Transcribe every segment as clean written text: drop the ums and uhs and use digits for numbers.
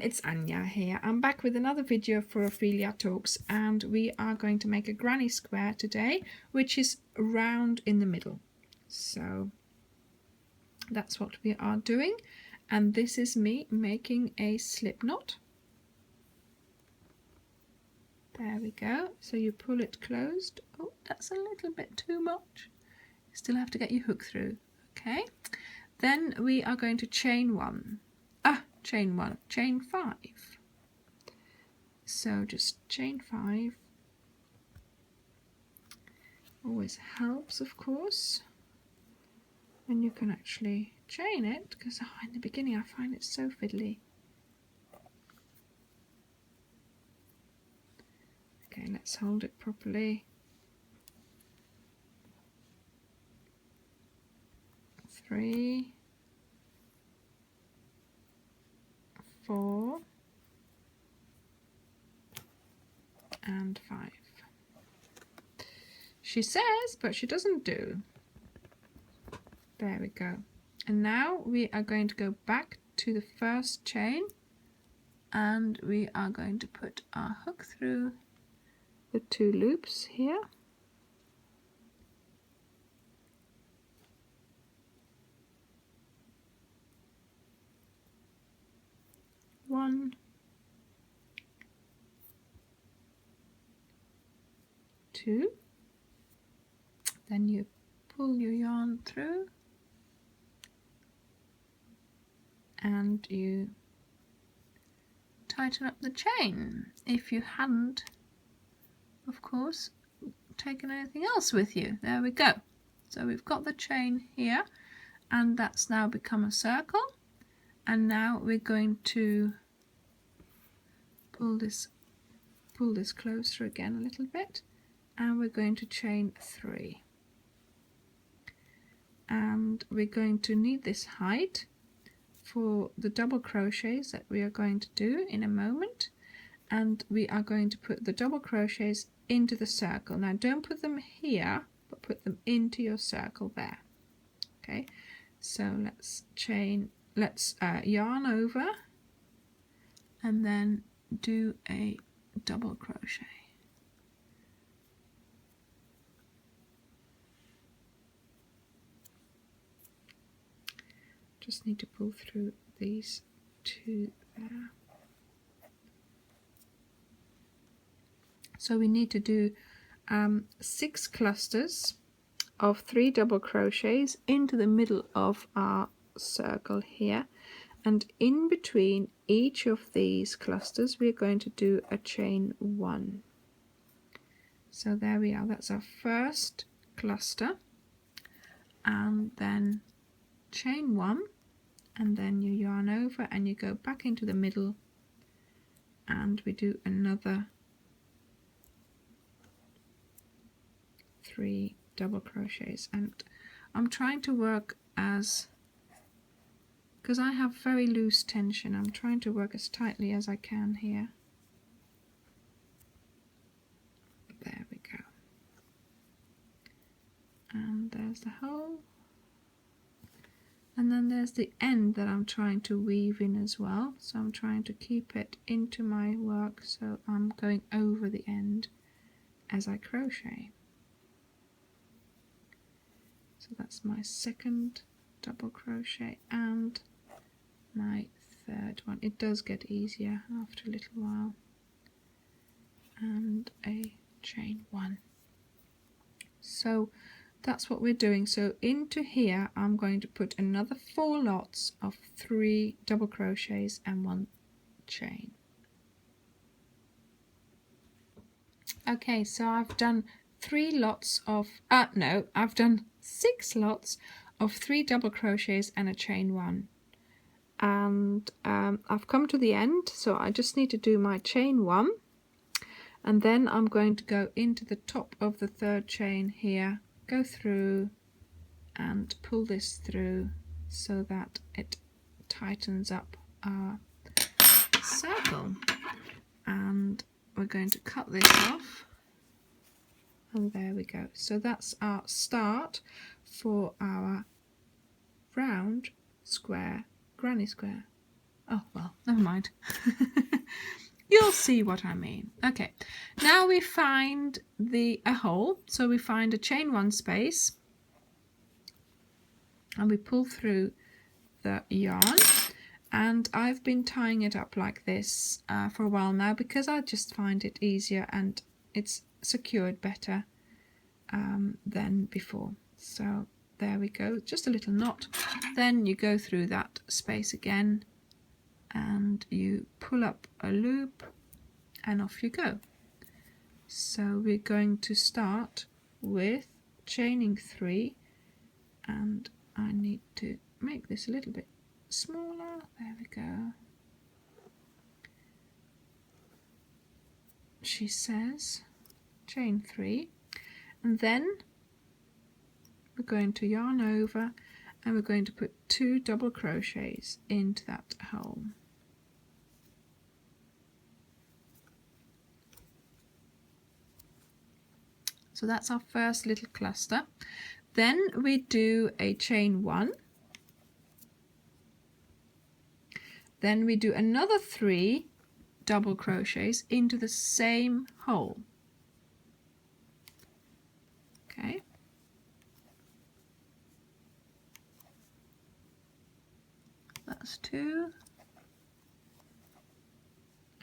it's Anya here. I'm back with another video for Ophelia Talks, and we are going to make a granny square today, which is round in the middle. So that's what we are doing, and this is me making a slip knot. There we go. So you pull it closed. Oh, that's a little bit too much. You still have to get your hook through. Okay. Then we are going to chain five. So just chain 5. Always helps, of course, when you can actually chain it, because in the beginning I find it so fiddly. Okay, let's hold it properly. 3, 4 and 5. She says, but she doesn't do. There we go. And now we are going to go back to the first chain, and we are going to put our hook through the 2 loops here. One, 2. Then you pull your yarn through and you tighten up the chain. If you hadn't, of course, taken anything else with you. There we go. So we've got the chain here, and that's now become a circle. And now we're going to pull this closer again a little bit, and we're going to chain 3. And we're going to need this height for the double crochets that we are going to do in a moment, and we are going to put the double crochets into the circle. Now don't put them here, but put them into your circle there. Okay, so let's yarn over and then do a double crochet. Just need to pull through these 2 there. So we need to do 6 clusters of 3 double crochets into the middle of our circle here, and in between each of these clusters we're going to do a chain 1. So there we are, that's our first cluster, and then chain 1, and then you yarn over and you go back into the middle, and we do another 3 double crochets. And I'm trying to work because I have very loose tension, I'm trying to work as tightly as I can here. There we go. And there's the hole. And then there's the end that I'm trying to weave in as well. So I'm trying to keep it into my work, so I'm going over the end as I crochet. So that's my second double crochet and my third one. It does get easier after a little while. And a chain 1. So that's what we're doing. So into here I'm going to put another 4 lots of 3 double crochets and 1 chain. Okay, so I've done 3 lots of I've done 6 lots of 3 double crochets and a chain 1, and I've come to the end, so I just need to do my chain 1, and then I'm going to go into the top of the 3rd chain here, go through and pull this through so that it tightens up our circle, and we're going to cut this off, and there we go. So that's our start for our round square granny square. Oh, well, never mind. You'll see what I mean. Okay, now we find a hole. So we find a chain 1 space and we pull through the yarn. And I've been tying it up like this for a while now because I just find it easier and it's secured better than before. So there we go, just a little knot. Then you go through that space again and you pull up a loop and off you go. So we're going to start with chaining 3, and I need to make this a little bit smaller. There we go. She says chain 3, and then we're going to yarn over and we're going to put 2 double crochets into that hole. So that's our first little cluster. Then we do a chain 1. Then we do another 3 double crochets into the same hole. Okay. That's 2.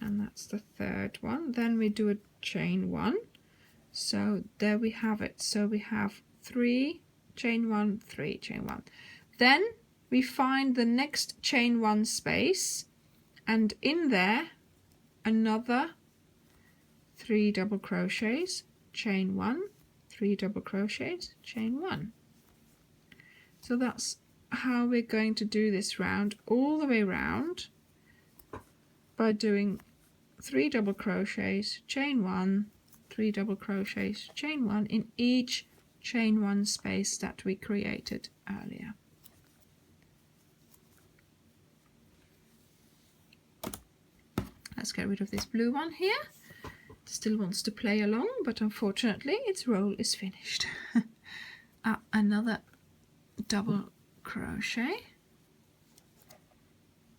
And that's the third one. Then we do a chain 1. So there we have it. So we have 3 chain 1, 3 chain 1. Then we find the next chain 1 space, and in there another 3 double crochets, chain 1, 3 double crochets, chain 1. So that's how we're going to do this round, all the way round, by doing 3 double crochets, chain 1, 3 double crochets, chain 1 in each chain 1 space that we created earlier. Let's get rid of this blue one here. It still wants to play along, but unfortunately its role is finished. Another double crochet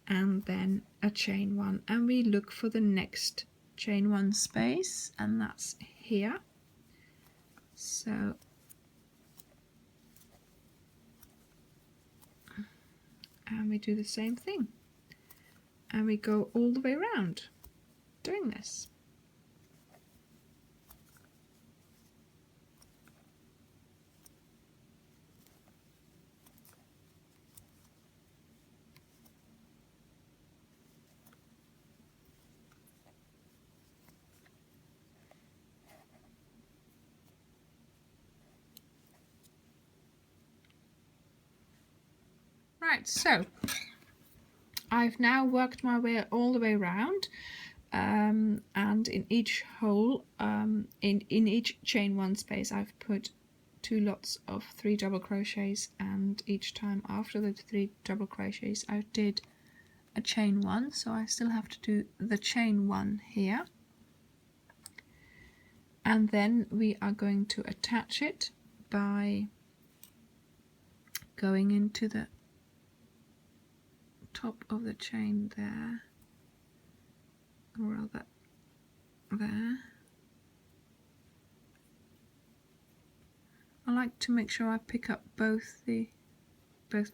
and then a chain 1, and we look for the next chain 1 space, and that's here. So and we do the same thing, and we go all the way around doing this. Right, so I've now worked my way all the way around, and in each hole, in each chain 1 space, I've put 2 lots of 3 double crochets, and each time after the 3 double crochets I did a chain 1, so I still have to do the chain 1 here, and then we are going to attach it by going into the top of the chain there, or rather there. I like to make sure I pick up both the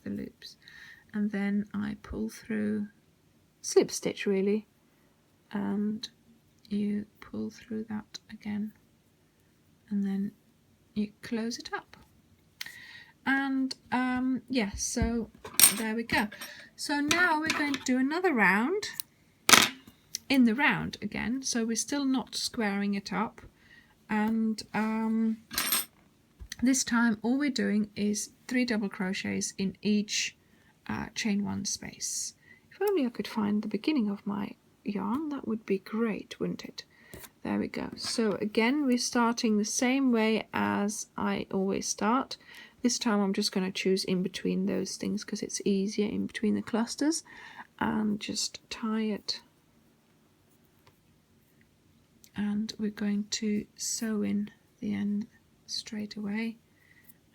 loops, and then I pull through, slip stitch really, and you pull through that again, and then you close it up. And yeah, so there we go. So now we're going to do another round in the round again, so we're still not squaring it up, and this time all we're doing is 3 double crochets in each chain 1 space. If only I could find the beginning of my yarn, that would be great, wouldn't it? There we go. So again, we're starting the same way as I always start. This time I'm just going to choose in between those things because it's easier in between the clusters, and just tie it, and we're going to sew in the end straight away,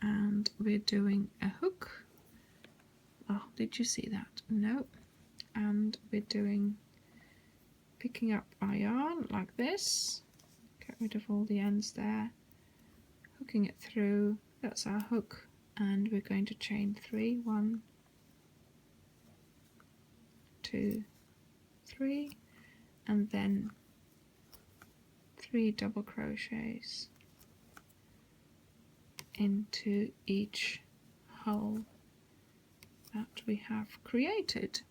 and we're doing a hook. Oh, did you see that? No. and we're picking up our yarn like this, get rid of all the ends there, hooking it through, that's our hook, and we're going to chain 3, 1, 2, 3, and then 3 double crochets into each hole that we have created,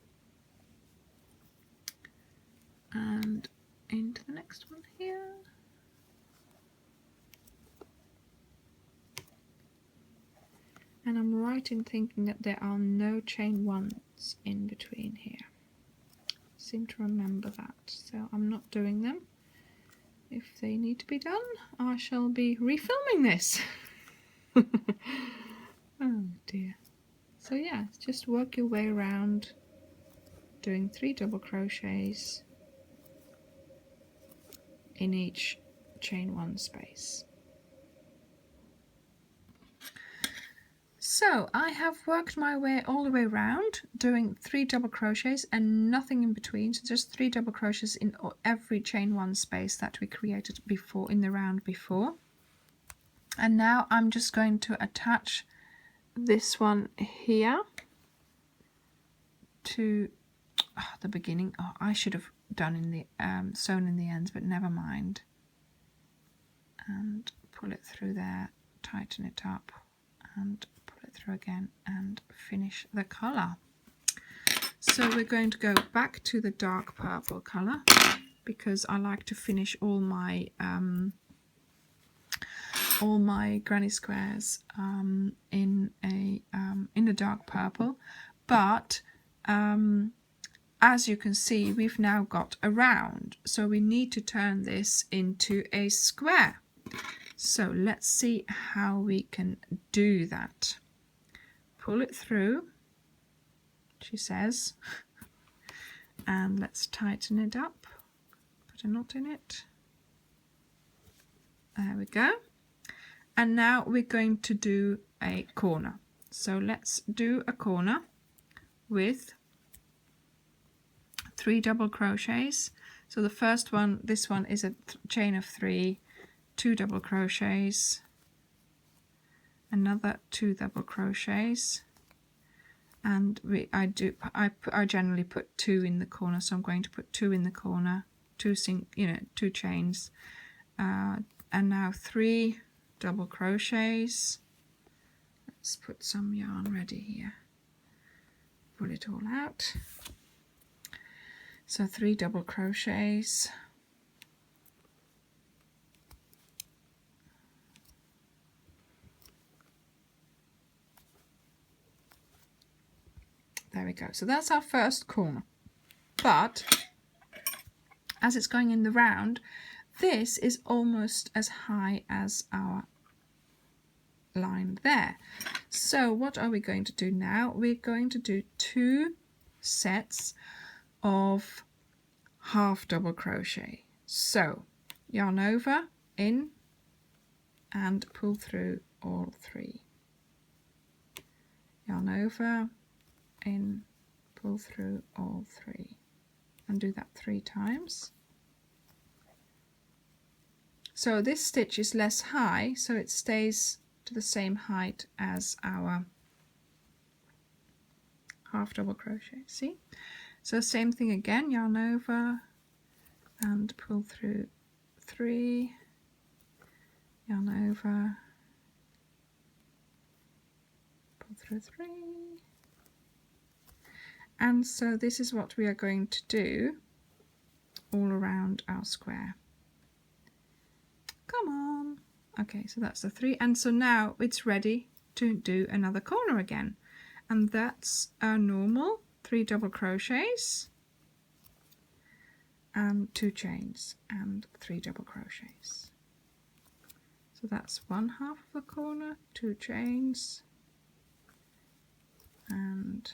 and into the next one here. And I'm right in thinking that there are no chain ones in between here. I seem to remember that, so I'm not doing them. If they need to be done, I shall be refilming this. Oh dear. So yeah, just work your way around doing 3 double crochets in each chain 1 space. So I have worked my way all the way around doing 3 double crochets and nothing in between, so just 3 double crochets in every chain 1 space that we created before in the round before. And now I'm just going to attach this one here to the beginning. Oh, I should have done in the sewn in the ends, but never mind. And pull it through there, tighten it up, and pull it through again, and finish the colour. So we're going to go back to the dark purple colour because I like to finish all my granny squares in a dark purple, but as you can see, we've now got a round, so we need to turn this into a square. So let's see how we can do that. Pull it through, she says, and let's tighten it up, put a knot in it. There we go. And now we're going to do a corner. So let's do a corner with 3 double crochets. So the first one, this one is a chain of 3, 2 double crochets, another 2 double crochets, and I generally put 2 in the corner, so I'm going to put 2 in the corner, 2 chains, and now 3 double crochets. Let's put some yarn ready here, pull it all out. So 3 double crochets, there we go. So that's our first corner, but as it's going in the round, this is almost as high as our line there. So what are we going to do now? We're going to do 2 sets of half double crochet. So yarn over, in, and pull through all 3. Yarn over, in, pull through all 3, and do that 3 times. So this stitch is less high, so it stays to the same height as our half double crochet. See? So same thing again, yarn over and pull through 3, yarn over, pull through 3, and so this is what we are going to do all around our square. Come on. Okay, so that's the 3, and so now it's ready to do another corner again, and that's our normal 3 double crochets and 2 chains and 3 double crochets. So that's one half of the corner, 2 chains and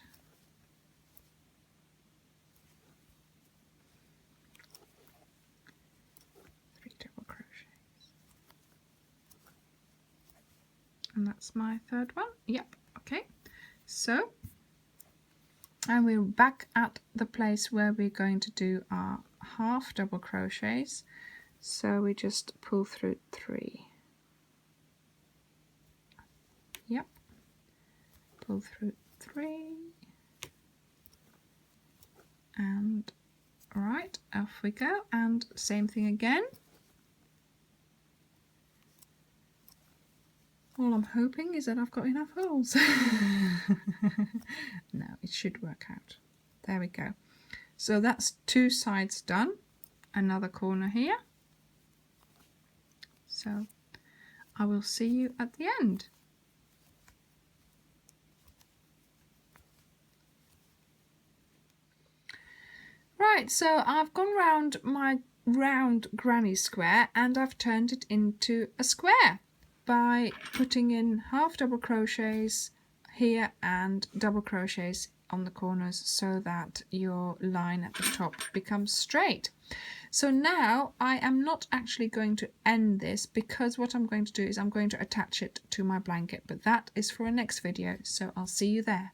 3 double crochets. And that's my third one. Yep, okay. So And we're back at the place where we're going to do our half double crochets. So we just pull through 3. Yep. Pull through 3. And right, off we go. And same thing again. All I'm hoping is that I've got enough holes. No, it should work out. There we go. So that's 2 sides done. Another corner here. So I will see you at the end. Right, so I've gone round my round granny square and I've turned it into a square by putting in half double crochets here and double crochets on the corners so that your line at the top becomes straight. So now I am not actually going to end this, because what I'm going to do is I'm going to attach it to my blanket, but that is for a next video, so I'll see you there.